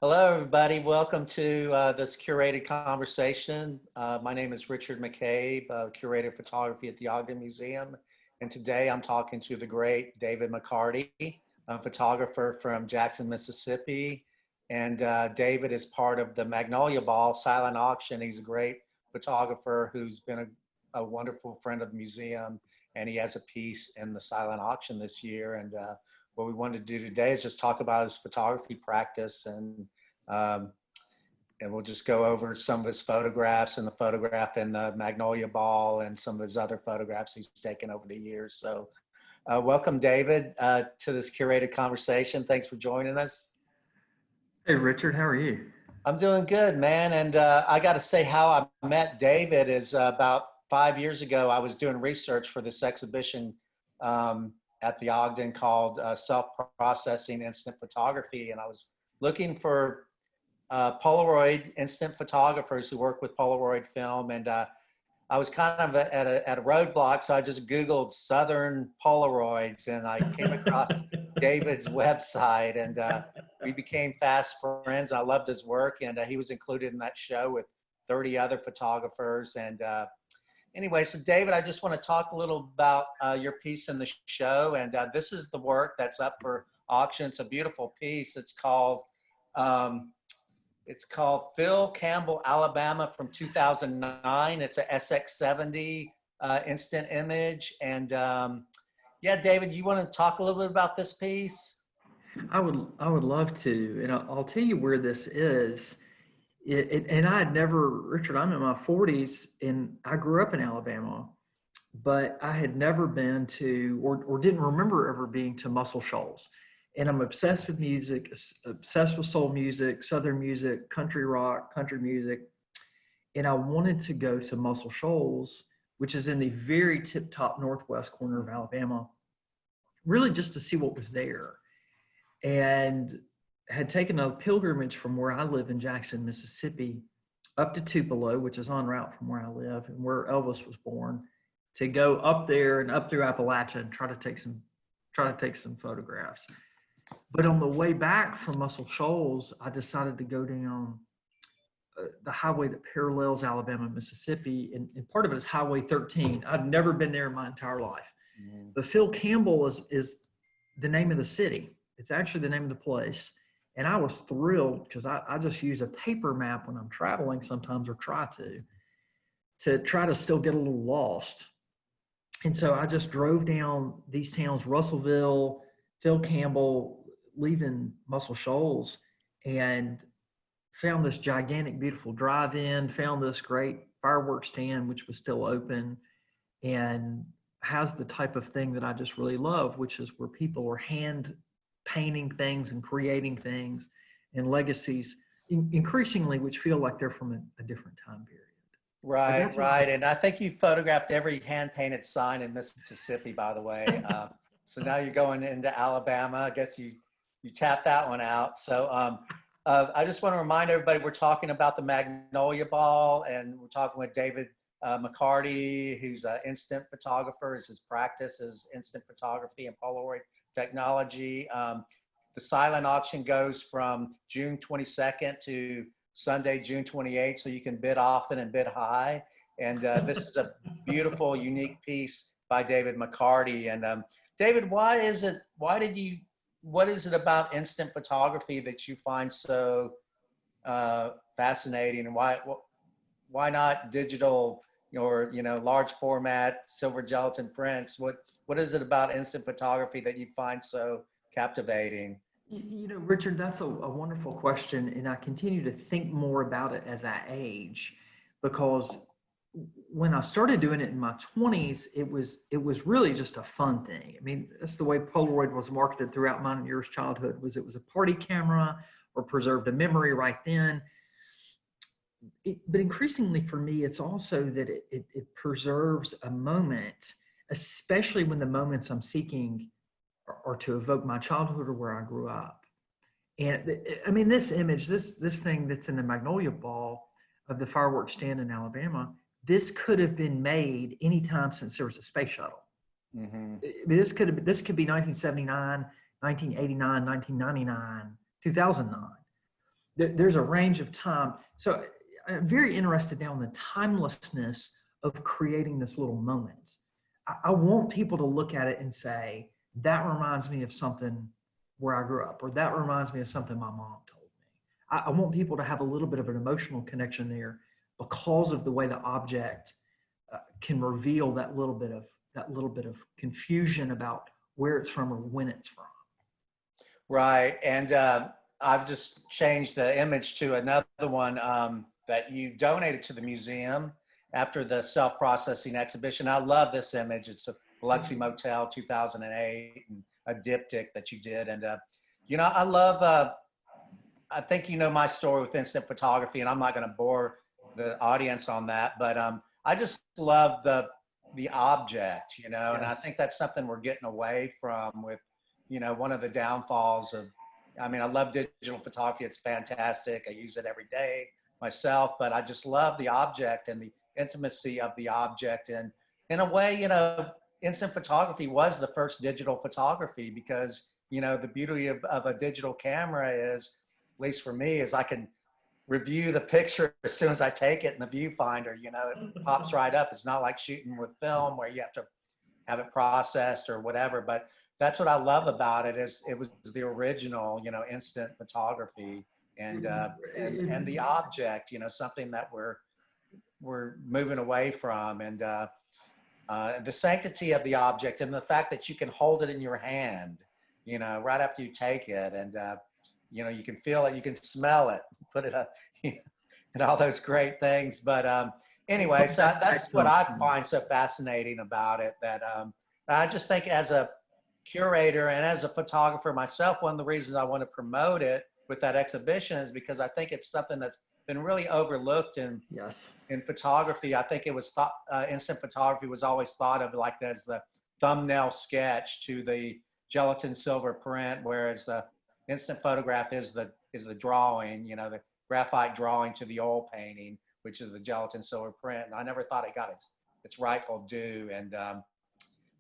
Hello, everybody. Welcome to this curated conversation. My name is Richard McCabe, curator of photography at the Ogden Museum. And today I'm talking to the great David McCarty, a photographer from Jackson, Mississippi. And David is part of the Magnolia Ball silent auction. He's a great photographer who's been a wonderful friend of the museum. And he has a piece in the silent auction this year. And what we wanted to do today is just talk about his photography practice, and we'll just go over some of his photographs and the photograph in the Magnolia Ball and some of his other photographs he's taken over the years. So welcome, David, to this curated conversation. Thanks for joining us. Hey, Richard, how are you? I'm doing good, man. And I got to say, how I met David is about 5 years ago. I was doing research for this exhibition at the Ogden called Self-Processing Instant Photography. And I was looking for Polaroid instant photographers who work with Polaroid film. And I was kind of at a roadblock. So I just Googled Southern Polaroids and I came across David's website, and we became fast friends. I loved his work, and he was included in that show with 30 other photographers. And anyway, so David, I just want to talk a little about your piece in the show. And this is the work that's up for auction. It's a beautiful piece. It's called Phil Campbell, Alabama from 2009. It's a SX-70 instant image. And yeah, David, you want to talk a little bit about this piece? I would love to. And I'll tell you where this is. And I had never, Richard, I'm in my 40s and I grew up in Alabama, but I had never been to, or didn't remember ever being to Muscle Shoals. And I'm obsessed with music, obsessed with soul music, Southern music, country rock, country music. And I wanted to go to Muscle Shoals, which is in the very tip-top northwest corner of Alabama, really just to see what was there. And had taken a pilgrimage from where I live in Jackson, Mississippi, up to Tupelo, which is en route from where I live and where Elvis was born, to go up there and up through Appalachia and try to take some photographs. But on the way back from Muscle Shoals, I decided to go down the highway that parallels Alabama and Mississippi, and part of it is Highway 13. I've never been there in my entire life. But Phil Campbell is the name of the city. It's actually the name of the place. And I was thrilled because I just use a paper map when I'm traveling sometimes, or try to still get a little lost. And so I just drove down these towns, Russellville, Phil Campbell, leaving Muscle Shoals, and found this gigantic, beautiful drive-in, found this great fireworks stand, which was still open, and has the type of thing that I just really love, which is where people are hand painting things and creating things and legacies increasingly, which feel like they're from a different time period. Right, right. And I think you photographed every hand-painted sign in Mississippi, by the way. So now you're going into Alabama. I guess you tapped that one out. So I just want to remind everybody, we're talking about the Magnolia Ball, and we're talking with David McCarty, who's an instant photographer. His practice is instant photography and Polaroid technology. The silent auction goes from June 22nd to Sunday, June 28th, so you can bid often and bid high. And this is a beautiful, unique piece by David McCarty. And David, what is it about instant photography that you find so fascinating, and why not digital or large format silver gelatin prints? What is it about instant photography that you find so captivating? Richard, that's a wonderful question. And I continue to think more about it as I age, because when I started doing it in my 20s, it was really just a fun thing. I mean, that's the way Polaroid was marketed throughout mine and yours childhood. It was a party camera or preserved a memory right then. But increasingly for me, it's also that it preserves a moment, especially when the moments I'm seeking are to evoke my childhood or where I grew up. And I mean, this image, this thing that's in the Magnolia Ball of the fireworks stand in Alabama, this could have been made anytime since there was a space shuttle. Mm-hmm. I mean, this could be 1979, 1989, 1999, 2009. there's a range of time. So I'm very interested now in the timelessness of creating this little moment. I want people to look at it and say, that reminds me of something where I grew up, or that reminds me of something my mom told me. I want people to have a little bit of an emotional connection there because of the way the object can reveal that little bit of confusion about where it's from or when it's from. Right. And I've just changed the image to another one that you donated to the museum after the self-processing exhibition. I love this image. It's a Biloxi Motel 2008 and a diptych that you did. And, you know, I love, I think you know my story with instant photography, and I'm not going to bore the audience on that, but I just love the object, you know, and I think that's something we're getting away from with, you know, one of the downfalls of, I mean, I love digital photography. It's fantastic. I use it every day myself, but I just love the object and the intimacy of the object. And in a way, you know, instant photography was the first digital photography because, you know, the beauty of a digital camera is, at least for me, is I can review the picture as soon as I take it in the viewfinder. You know, it pops right up. It's not like shooting with film where you have to have it processed or whatever. But that's what I love about it, is it was the original, you know, instant photography, and the object, you know, something that we're moving away from, and the sanctity of the object, and the fact that you can hold it in your hand, you know, right after you take it, and you know, you can feel it, you can smell it, put it up, you know, and all those great things. But anyway, so that's what I find so fascinating about it, that I just think as a curator and as a photographer myself, one of the reasons I want to promote it with that exhibition is because I think it's something that's been really overlooked in photography. I think it was thought, instant photography was always thought of like as the thumbnail sketch to the gelatin silver print, whereas the instant photograph is the drawing, you know, the graphite drawing to the oil painting, which is the gelatin silver print. And I never thought it got its rightful due. And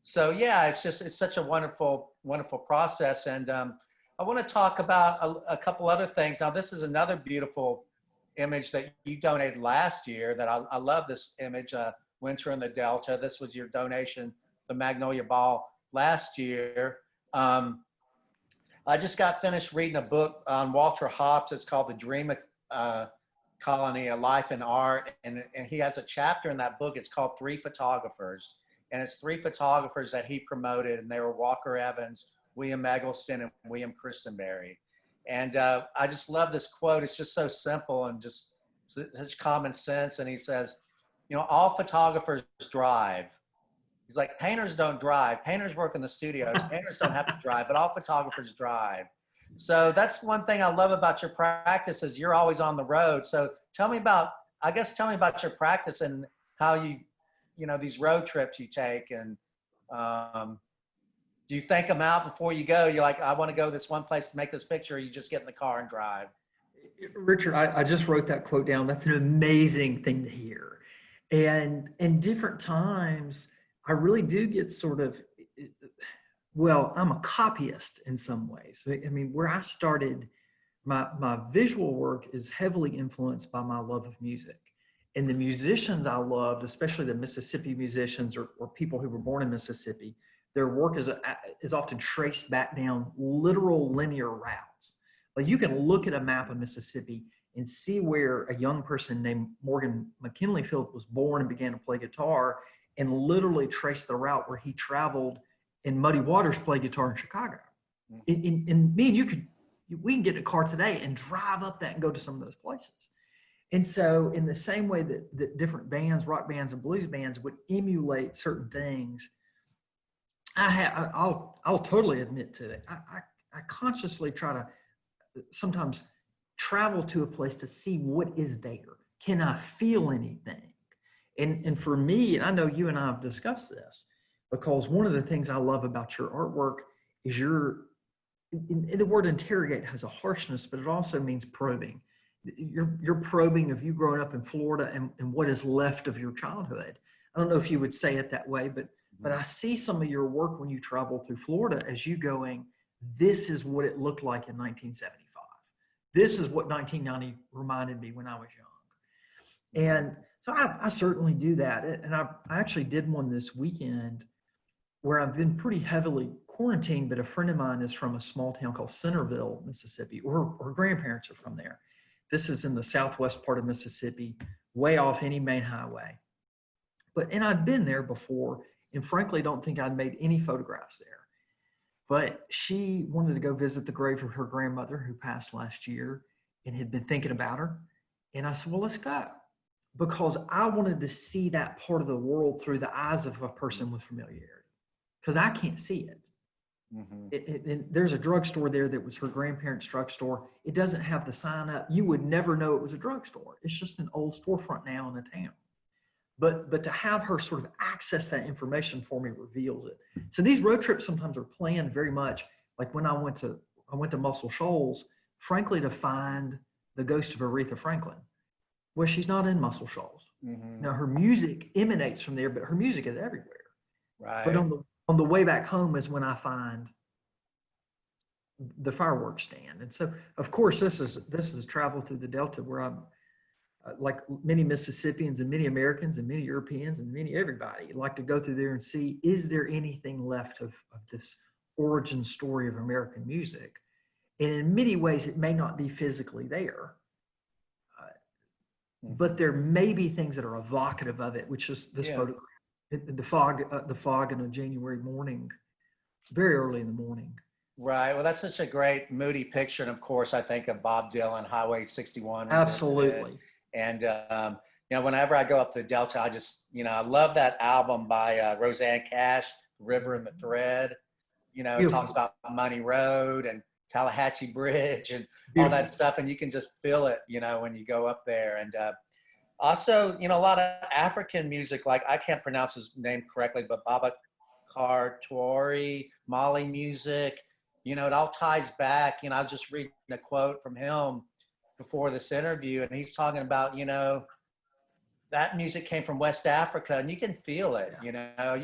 so yeah, it's such a wonderful process. And I want to talk about a couple other things. Now, this is another beautiful image that you donated last year that I love this image, Winter in the Delta. This was your donation, the Magnolia Ball last year. I just got finished reading a book on Walter Hobbs. It's called The Dream Colony, A Life in Art. And he has a chapter in that book. It's called Three Photographers. And it's three photographers that he promoted. And they were Walker Evans, William Eggleston, and William Christenberry. And I just love this quote. It's just so simple and just such common sense. And he says, you know, all photographers drive. He's like, painters don't drive. Painters work in the studios. Painters don't have to drive, but all photographers drive. So that's one thing I love about your practice is you're always on the road. So tell me about your practice and how you know, these road trips you take, and do you think them out before you go? You're like, I want to go this one place to make this picture, or you just get in the car and drive? Richard, I just wrote that quote down. That's an amazing thing to hear. And in different times, I really do get sort of, well, I'm a copyist in some ways. I mean, where I started, my visual work is heavily influenced by my love of music. And the musicians I loved, especially the Mississippi musicians or people who were born in Mississippi, their work is often traced back down literal linear routes. Like you can look at a map of Mississippi and see where a young person named Morgan McKinley Field was born and began to play guitar, and literally trace the route where he traveled in Muddy Waters, play guitar in Chicago. And me and we can get in a car today and drive up that and go to some of those places. And so in the same way that different bands, rock bands and blues bands would emulate certain things, I'll totally admit to it. I consciously try to sometimes travel to a place to see what is there. Can I feel anything? And for me, and I know you and I have discussed this, because one of the things I love about your artwork is the word interrogate has a harshness, but it also means probing. You're probing of you growing up in Florida and what is left of your childhood. I don't know if you would say it that way, but I see some of your work when you travel through Florida as you going, this is what it looked like in 1975. this is what 1990 reminded me when I was young. And so I certainly do that. And I actually did one this weekend where I've been pretty heavily quarantined, but a friend of mine is from a small town called Centerville, Mississippi, or her grandparents are from there. This is in the southwest part of Mississippi, way off any main highway. And I'd been there before, and frankly, don't think I'd made any photographs there. But she wanted to go visit the grave of her grandmother who passed last year and had been thinking about her. And I said, well, let's go. Because I wanted to see that part of the world through the eyes of a person with familiarity. Because I can't see it. And there's a drugstore there that was her grandparents' drugstore. It doesn't have the sign up. You would never know it was a drugstore. It's just an old storefront now in the town. But to have her sort of access that information for me reveals it. So these road trips sometimes are planned very much like when I went to Muscle Shoals, frankly, to find the ghost of Aretha Franklin. Well, she's not in Muscle Shoals. Now her music emanates from there, but her music is everywhere. Right. But on the way back home is when I find the fireworks stand. And so, of course, this is travel through the Delta where I'm, like many Mississippians and many Americans and many Europeans and many everybody like to go through there and see, is there anything left of this origin story of American music? And in many ways, it may not be physically there, but there may be things that are evocative of it, which is this photograph, the fog in a January morning, very early in the morning. Right. Well, that's such a great moody picture. And of course, I think of Bob Dylan, Highway 61. Absolutely. And, whenever I go up the Delta, I just, I love that album by Roseanne Cash, River and the Thread. It talks about Money Road and Tallahatchie Bridge and all that stuff. And you can just feel it, when you go up there. And also, a lot of African music, like I can't pronounce his name correctly, but Baba Kartori, Mali music, it all ties back. I was just reading a quote from him before this interview, and he's talking about, that music came from West Africa, and you can feel it, you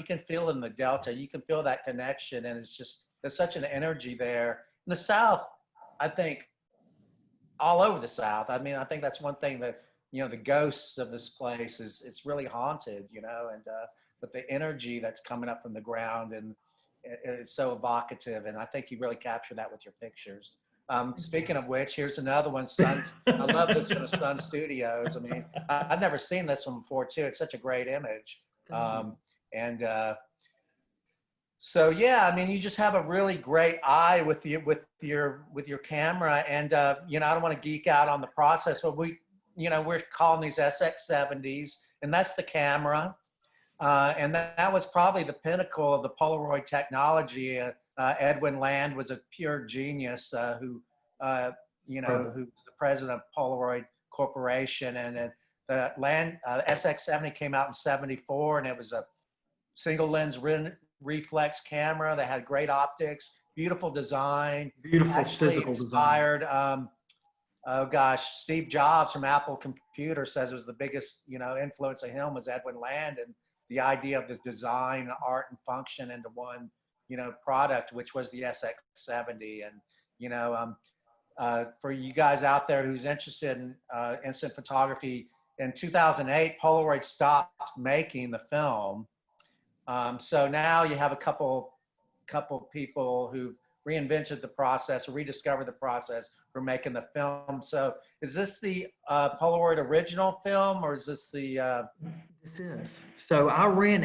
can feel it in the Delta, you can feel that connection, and there's such an energy there. In the South, I think, all over the South, I think that's one thing that, the ghosts of this place it's really haunted, but the energy that's coming up from the ground, and it's so evocative, and I think you really capture that with your pictures. Speaking of which, here's another one, Sun. I love this one, Sun Studios. I've never seen this one before too. It's such a great image. So yeah, you just have a really great eye with your camera, and I don't want to geek out on the process, but we're calling these SX-70s, and that's the camera, and that was probably the pinnacle of the Polaroid technology. Edwin Land was a pure genius who's the president of Polaroid Corporation. And the Land SX-70 came out in '74, and it was a single lens reflex camera that had great optics, beautiful design, beautiful physical inspired, design. Steve Jobs from Apple Computer says it was the biggest, influence of him was Edwin Land, and the idea of the design, art, and function into one product, which was the SX-70. And, for you guys out there who's interested in instant photography, in 2008, Polaroid stopped making the film. So now you have a couple people who've reinvented the process or rediscovered the process for making the film. So is this the Polaroid original film, or is this the? This is. So I ran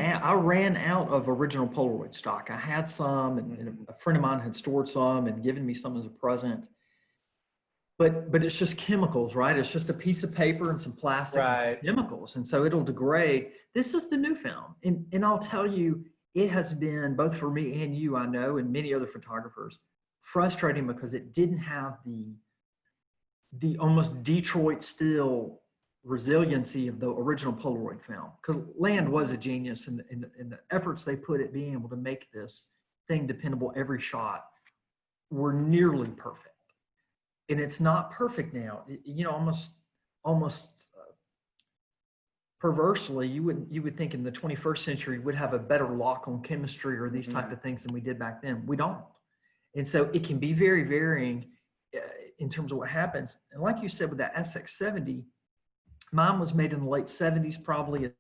out of original Polaroid stock. I had some, and a friend of mine had stored some and given me some as a present. But it's just chemicals, right? It's just a piece of paper and some plastic and some chemicals, and so it'll degrade. This is the new film, and I'll tell you, it has been, both for me and you, I know, and many other photographers, frustrating because it didn't have the almost Detroit steel resiliency of the original Polaroid film. Because Land was a genius, and the efforts they put at being able to make this thing dependable every shot were nearly perfect. And it's not perfect now. Almost perversely, you would think in the 21st century we'd have a better lock on chemistry or these type of things than we did back then. We don't. And so it can be very varying in terms of what happens. And like you said, with that SX-70, mine was made in the late 70s, probably.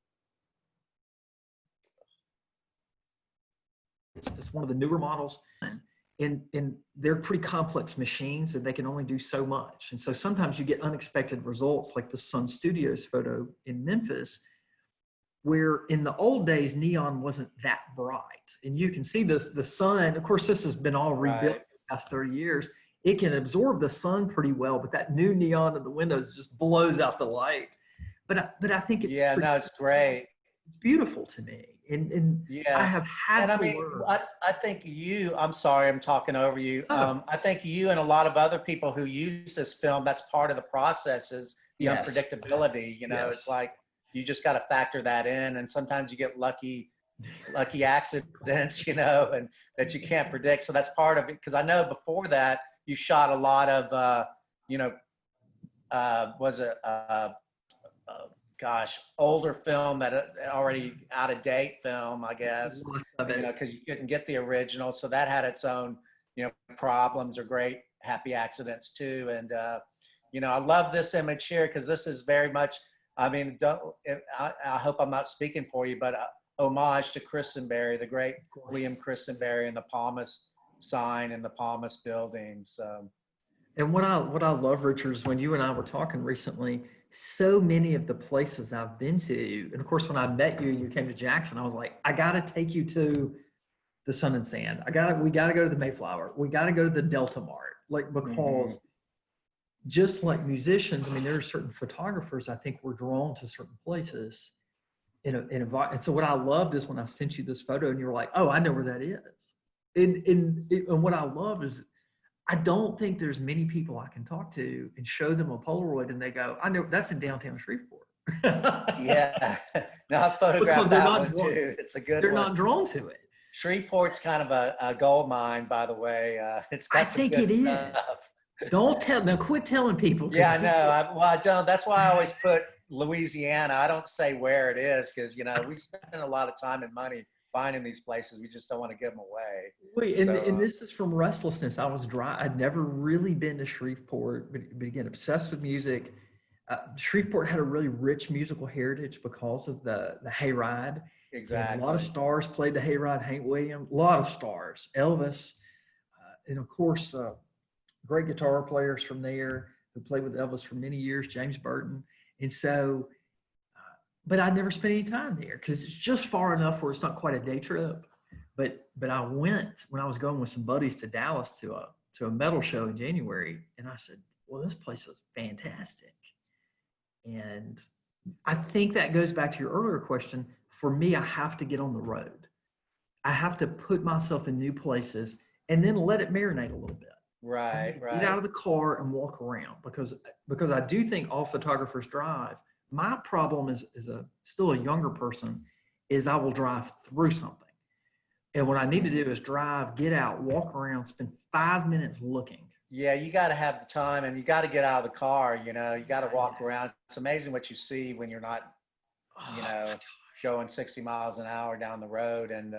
It's one of the newer models. And they're pretty complex machines and they can only do so much. And so sometimes you get unexpected results like the Sun Studios photo in Memphis, where in the old days, neon wasn't that bright. And you can see the sun, of course, this has been all rebuilt in the past 30 years. It can absorb the sun pretty well, but that new neon in the windows just blows out the light. But I think it's it's great. It's beautiful to me. And I have had to learn. I think I'm sorry, I'm talking over you. Oh. I think you and a lot of other people who use this film, that's part of the process is the unpredictability. You know, it's like, you just got to factor that in. And sometimes you get lucky accidents, you know, and that you can't predict. So that's part of it. Cause I know before that you shot a lot of, you know, was it, older film that already out of date film, I guess, you know, cause you couldn't get the original. So that had its own, you know, problems or great happy accidents too. And, you know, I love this image here cause this is very much, I mean, I hope I'm not speaking for you, but homage to Christenberry, the great William Christenberry, and the Palmas sign in the Palmas building. So, and what I love, Richard, is when you and I were talking recently, so many of the places I've been to, and of course, when I met you, you came to Jackson, I was like, I got to take you to the Sun and Sand. We got to go to the Mayflower. We got to go to the Delta Mart, like, because just like musicians, I mean, there are certain photographers, I think, were drawn to certain places. And so what I loved is when I sent you this photo and you were like, oh, I know where that is. And what I love is I don't think there's many people I can talk to and show them a Polaroid and they go, I know that's in downtown Shreveport. Yeah, no, I photographed that one too. It's a good one. They're not drawn to it. Shreveport's kind of a gold mine, by the way. It's got some good stuff. Don't tell. Now quit telling people. Yeah, I know. I don't. That's why I always put Louisiana. I don't say where it is because, you know, we spend a lot of time and money finding these places. We just don't want to give them away. Wait, and this is from restlessness. I was dry. I'd never really been to Shreveport, but again, obsessed with music. Shreveport had a really rich musical heritage because of the hayride. Exactly. And a lot of stars played the hayride. Hank Williams, a lot of stars. Elvis, and of course, great guitar players from there who played with Elvis for many years, James Burton. And so, but I never spent any time there because it's just far enough where it's not quite a day trip. But I went when I was going with some buddies to Dallas to a metal show in January. And I said, well, this place is fantastic. And I think that goes back to your earlier question. For me, I have to get on the road. I have to put myself in new places and then let it marinate a little bit. Right. Get out of the car and walk around because I do think all photographers drive. My problem is still a younger person is I will drive through something. And what I need to do is drive, get out, walk around, spend 5 minutes looking. Yeah, you got to have the time and you got to get out of the car, you know, you got to walk around. It's amazing what you see when you're not, you know, going 60 miles an hour down the road. And,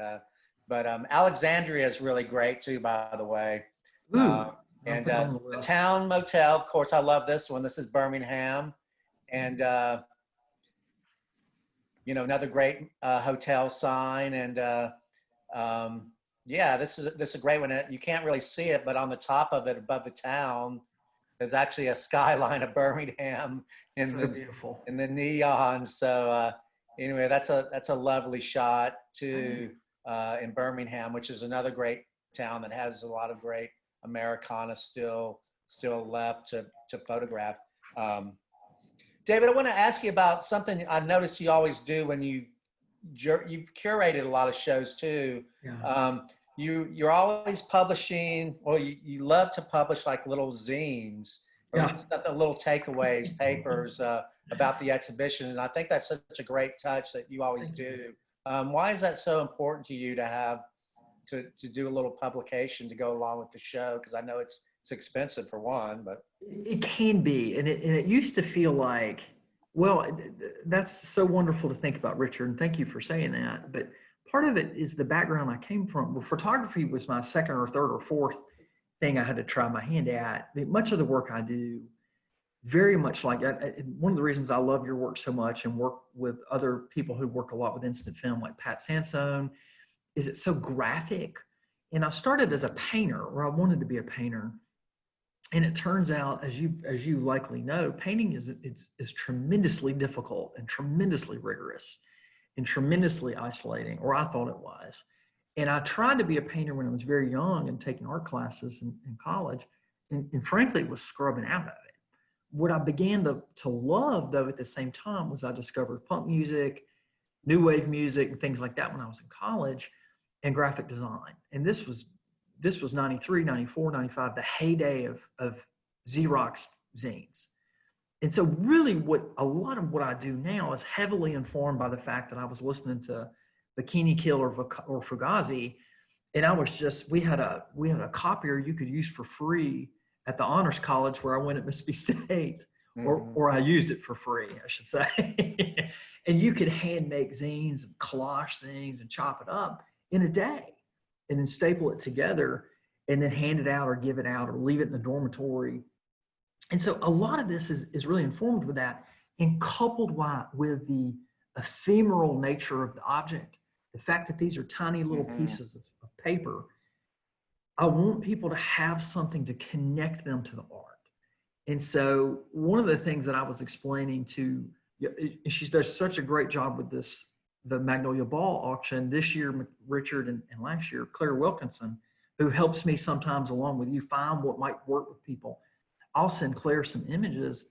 but Alexandria is really great too, by the way. And the Town Motel, of course, I love this one. This is Birmingham. And, you know, another great hotel sign. And, yeah, this is a great one. You can't really see it, but on the top of it, above the town, there's actually a skyline of Birmingham in the neon. So anyway, that's a lovely shot too in Birmingham, which is another great town that has a lot of great Americana still left to photograph. David, I want to ask you about something I noticed you always do when you've curated a lot of shows too. Yeah. You're always publishing, or you love to publish like little zines, or little takeaways, papers about the exhibition. And I think that's such a great touch that you always do. Why is that so important to you to have to do a little publication to go along with the show? Because I know it's expensive for one, but it can be, and it used to feel like, well, that's so wonderful to think about, Richard, and thank you for saying that. But part of it is the background I came from. Well, photography was my second or third or fourth thing I had to try my hand at. I mean, much of the work I do, very much like one of the reasons I love your work so much and work with other people who work a lot with instant film, like Pat Sansone, is it's so graphic. And I started as a painter, or I wanted to be a painter. And it turns out, as you likely know, painting is tremendously difficult and tremendously rigorous and tremendously isolating, or I thought it was. And I tried to be a painter when I was very young and taking art classes in college, and frankly, was scrubbing out of it. What I began to love, though, at the same time, was I discovered punk music, new wave music, and things like that when I was in college, and graphic design. And this was 93, 94, 95, the heyday of Xerox zines. And so really a lot of what I do now is heavily informed by the fact that I was listening to Bikini Kill or Fugazi. And we had a copier you could use for free at the Honors College where I went at Mississippi State, or I used it for free, I should say. And you could hand make zines and collage things and chop it up in a day, and then staple it together and then hand it out or give it out or leave it in the dormitory. And so a lot of this is really informed with that, and coupled with the ephemeral nature of the object, the fact that these are tiny little pieces of paper. I want people to have something to connect them to the art. And so one of the things that I was explaining to, she does such a great job with this, the Magnolia Ball auction this year, Richard, and last year, Claire Wilkinson, who helps me sometimes along with you find what might work with people. I'll send Claire some images.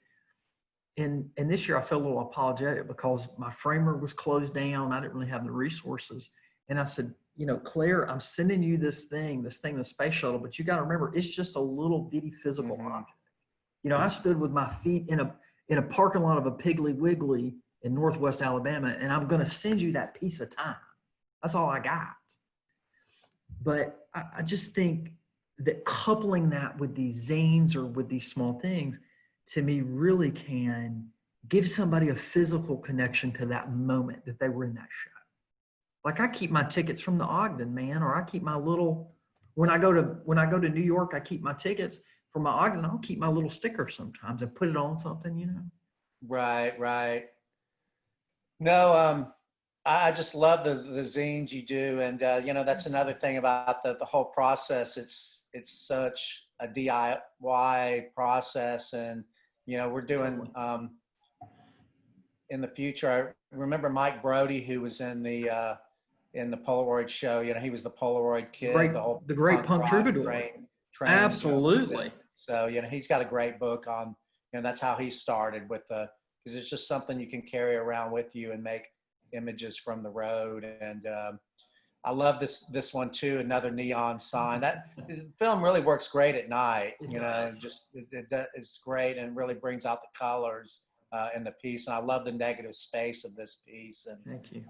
And this year I felt a little apologetic because my framer was closed down. I didn't really have the resources. And I said, Claire, I'm sending you this thing, the space shuttle, but you got to remember, it's just a little bitty physical object. I stood with my feet in a parking lot of a Piggly Wiggly in Northwest Alabama, and I'm going to send you that piece of time. That's all I got. But I just think that coupling that with these zines or with these small things, to me, really can give somebody a physical connection to that moment that they were in that show. Like I keep my tickets from the Ogden, man, or I keep my little, when I go to New York, I keep my tickets from my Ogden. I'll keep my little sticker sometimes and put it on something, Right. No, I just love the zines you do. And, that's another thing about the whole process. It's such a DIY process. And, we're doing, in the future, I remember Mike Brody, who was in the Polaroid show. he was the Polaroid kid, the great punk troubadour. Train Absolutely. So, he's got a great book on, that's how he started with because it's just something you can carry around with you and make images from the road. And I love this one too, another neon sign. That the film really works great at night. It's great and really brings out the colors in the piece. And I love the negative space of this piece. And thank you.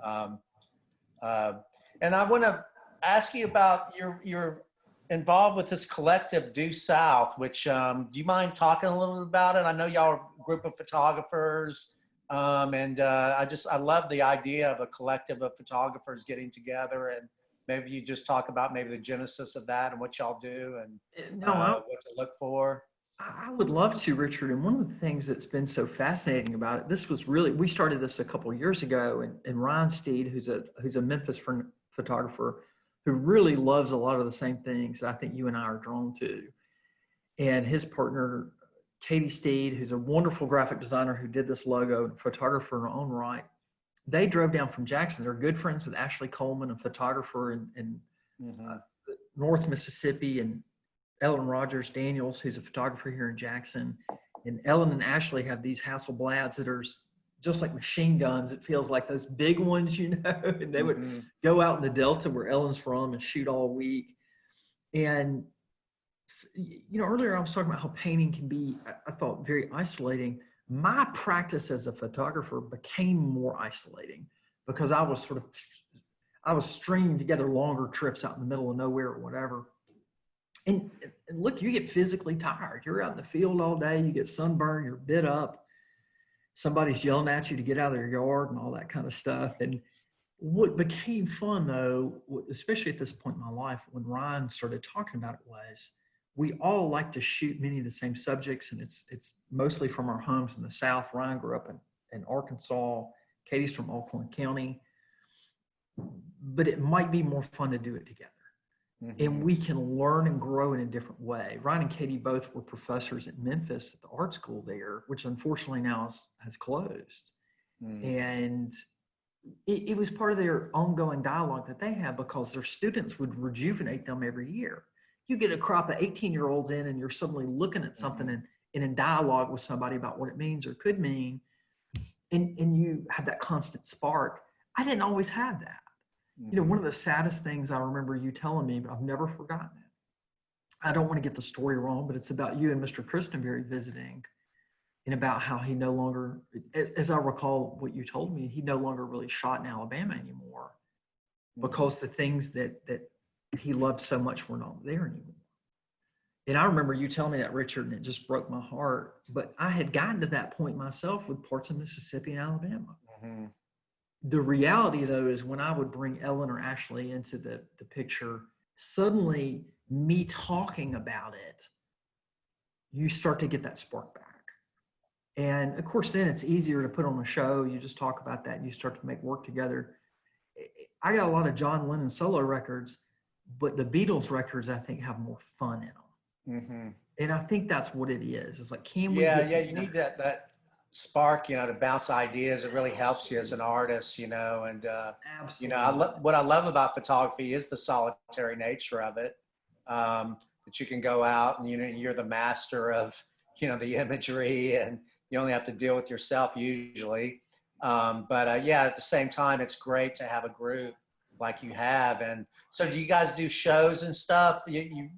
And I want to ask you about your involved with this collective Due South, which do you mind talking a little bit about it? I know y'all are a group of photographers, and I love the idea of a collective of photographers getting together, and maybe you just talk about maybe the genesis of that and what y'all do and what to look for. I would love to, Richard. And one of the things that's been so fascinating about it, we started this a couple of years ago, and Ryan Steed, who's a Memphis photographer, who really loves a lot of the same things that I think you and I are drawn to. And his partner, Katie Steed, who's a wonderful graphic designer who did this logo and photographer in her own right, they drove down from Jackson. They're good friends with Ashley Coleman, a photographer in North Mississippi, and Ellen Rogers Daniels, who's a photographer here in Jackson. And Ellen and Ashley have these Hasselblads that are just like machine guns. It feels like those big ones, and they would go out in the Delta where Ellen's from and shoot all week. And, earlier I was talking about how painting can be, I thought, very isolating. My practice as a photographer became more isolating because I was stringing together longer trips out in the middle of nowhere or whatever. And look, you get physically tired. You're out in the field all day, you get sunburned, you're bit up. Somebody's yelling at you to get out of their yard and all that kind of stuff. And what became fun, though, especially at this point in my life, when Ryan started talking about it, was we all like to shoot many of the same subjects, and it's mostly from our homes in the South. Ryan grew up in Arkansas. Katie's from Alcorn County. But it might be more fun to do it together. And we can learn and grow in a different way. Ryan and Katie both were professors at Memphis at the art school there, which unfortunately now has closed. And it was part of their ongoing dialogue that they had, because their students would rejuvenate them every year. You get a crop of 18-year-olds in, and you're suddenly looking at something and in dialogue with somebody about what it means or could mean, and you have that constant spark. I didn't always have that. You know, one of the saddest things I remember you telling me, but I've never forgotten it. I don't want to get the story wrong, but it's about you and Mr. Christenberry visiting, and about how he no longer, as I recall what you told me, he no longer really shot in Alabama anymore, because the things that he loved so much were not there anymore. And I remember you telling me that, Richard, and it just broke my heart. But I had gotten to that point myself with parts of Mississippi and Alabama. The reality, though, is when I would bring Ellen or Ashley into the picture, suddenly me talking about it, you start to get that spark back. And of course, then it's easier to put on a show. You just talk about that and you start to make work together. I got a lot of John Lennon solo records, but the Beatles records, I think, have more fun in them. And I think that's what it is. It's like, can we? Yeah, you need that spark, you know, to bounce ideas. It really helps you as an artist, you know. And you know, what I love about photography is the solitary nature of it. That you can go out and, you know, you're the master of, you know, the imagery, and you only have to deal with yourself usually. Yeah, at the same time, it's great to have a group like you have. And so, do you guys do shows and stuff? You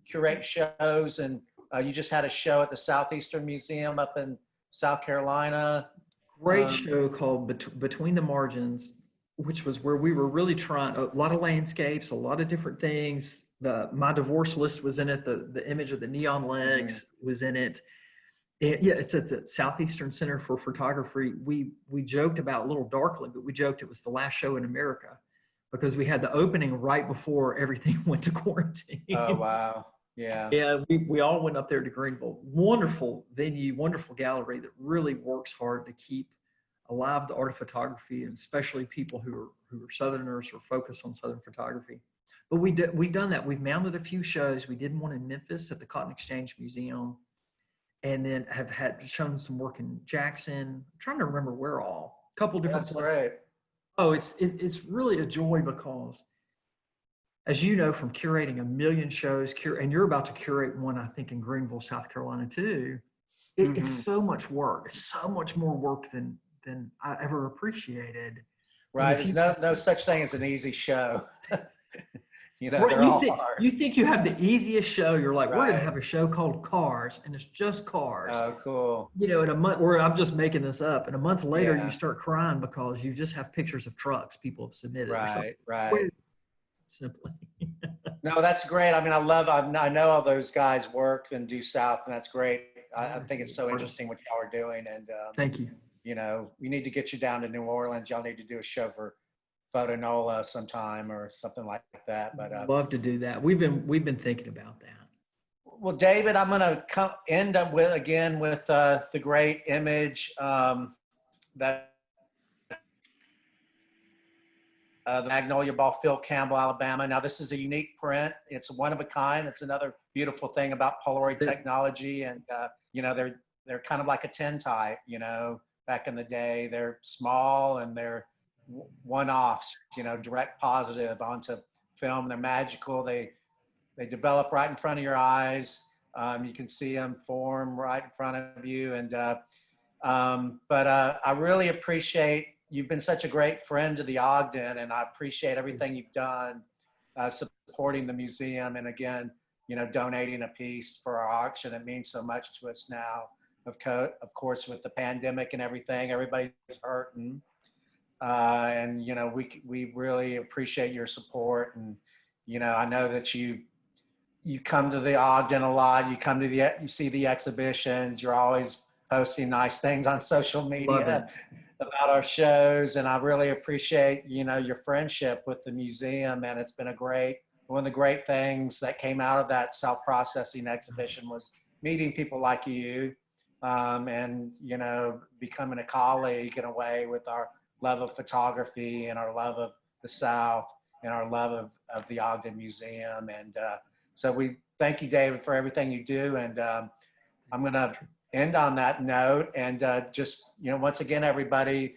curate shows, and you just had a show at the Southeastern Museum up in South Carolina. Great show called Between the Margins, which was where we were really trying a lot of landscapes, a lot of different things. My divorce list was in it. The image of the neon legs was in it. And yeah, it's at the Southeastern Center for Photography. We joked about, a little darkly, but we joked it was the last show in America, because we had the opening right before everything went to quarantine. Oh, wow. Yeah. Yeah, we all went up there to Greenville. Wonderful venue, wonderful gallery that really works hard to keep alive the art of photography, and especially people who are Southerners or focus on Southern photography. But we've done that. We've mounted a few shows. We did one in Memphis at the Cotton Exchange Museum, and then have had shown some work in Jackson. I'm trying to remember where all. A couple different places. Great. Oh, it's really a joy, because, as you know, from curating a million shows, and you're about to curate one, I think, in Greenville, South Carolina, too. It's so much work. It's so much more work than I ever appreciated. Right. There's no such thing as an easy show. You know, right, you think you have the easiest show. You're like, we're going to have a show called Cars, and it's just cars. Oh, cool. You know, in a month, or I'm just making this up, and a month later, you start crying because you just have pictures of trucks people have submitted. Right. Simply. No, that's great. I mean, I know all those guys work and do South, and that's great. I think it's so interesting what y'all are doing. And thank you. You know, we need to get you down to New Orleans. Y'all need to do a show for Photonola sometime or something like that. But love to do that. We've been thinking about that. Well, David, I'm going to end up with the great image that the Magnolia Ball, Phil Campbell, Alabama. Now, this is a unique print. It's one of a kind. It's another beautiful thing about Polaroid technology. And, you know, they're kind of like a tintype, you know, back in the day. They're small and they're one-offs, you know, direct positive onto film. They're magical. They develop right in front of your eyes. You can see them form right in front of you. And, I really appreciate, you've been such a great friend to the Ogden, and I appreciate everything you've done, supporting the museum. And again, you know, donating a piece for our auction. It means so much to us now. Of course, with the pandemic and everything, everybody's hurting. And, you know, we really appreciate your support. And, you know, I know that you come to the Ogden a lot. You see the exhibitions. You're always posting nice things on social media about our shows. And I really appreciate, you know, your friendship with the museum. And it's been a great one of the great things that came out of that self-processing exhibition was meeting people like you, and, you know, becoming a colleague in a way with our love of photography and our love of the South and our love of the Ogden Museum. And so we thank you, David, for everything you do. And I'm going to end on that note. And just, you know, once again, everybody,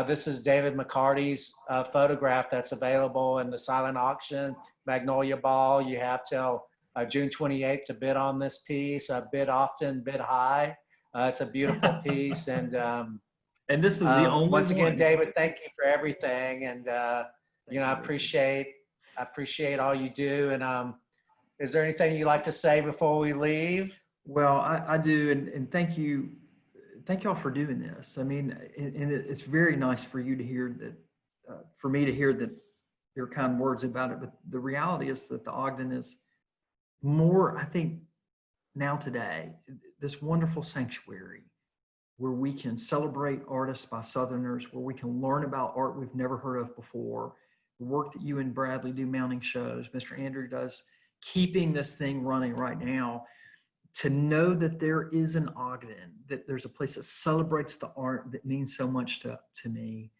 this is David McCarty's photograph that's available in the silent auction, Magnolia Ball. You have till June 28th to bid on this piece. Bid often, bid high. It's a beautiful piece. And this is the only once again, one. David, thank you for everything. And, you know, I appreciate all you do. And is there anything you'd like to say before we leave? Well, I do. And thank you. Thank y'all for doing this. I mean, and it's very nice for you to hear that, for me to hear that your kind words about it. But the reality is that the Ogden is more, I think, now today, this wonderful sanctuary where we can celebrate artists by Southerners, where we can learn about art we've never heard of before, the work that you and Bradley do mounting shows, Mr. Andrew does, keeping this thing running right now. To know that there is an Ogden, that there's a place that celebrates the art that means so much to me,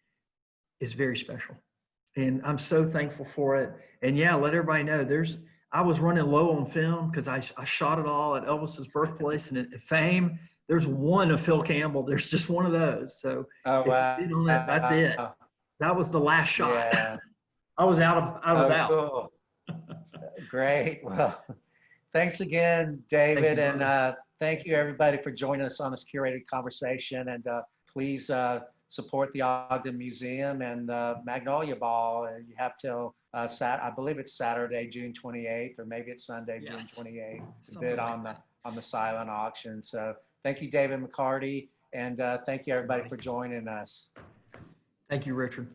is very special. And I'm so thankful for it. And yeah, let everybody know I was running low on film because I shot it all at Elvis's birthplace and at Fame. There's one of Phil Campbell. There's just one of those. So Oh, wow. That's it. That was the last shot. Yeah. I was out. Cool. Great. Well, thanks again, David. And thank you, everybody, for joining us on this curated conversation. And please support the Ogden Museum and Magnolia Ball. You have till I believe it's Saturday, June 28th, or maybe it's Sunday, Yes. June 28th, to Something bid like on the silent auction. So thank you, David McCarty. And thank you, everybody, for joining us. Thank you, Richard.